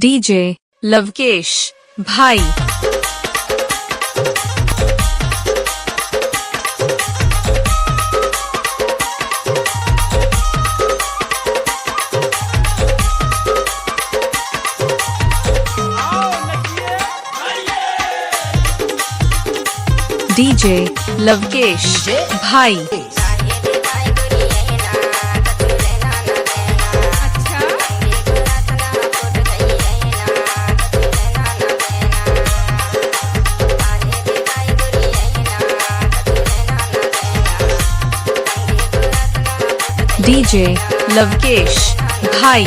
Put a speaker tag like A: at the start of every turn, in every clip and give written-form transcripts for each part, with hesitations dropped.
A: DJ Lavkesh भाई। DJ Lavkesh भाई। DJ Lavkesh भाई।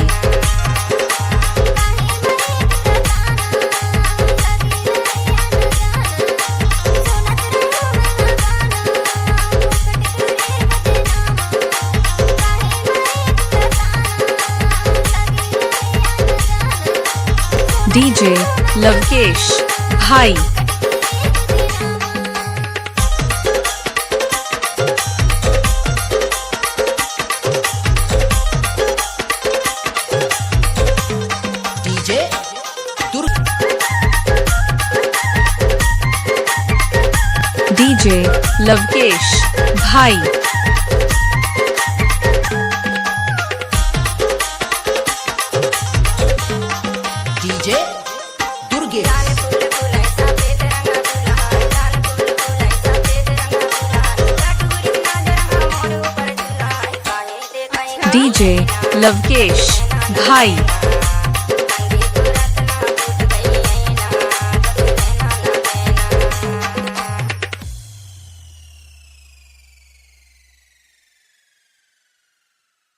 A: डीजे लवकेश भाई। डीजे लवकेश भाई।
B: डीजे दुर्गे।
A: डीजे लवकेश भाई।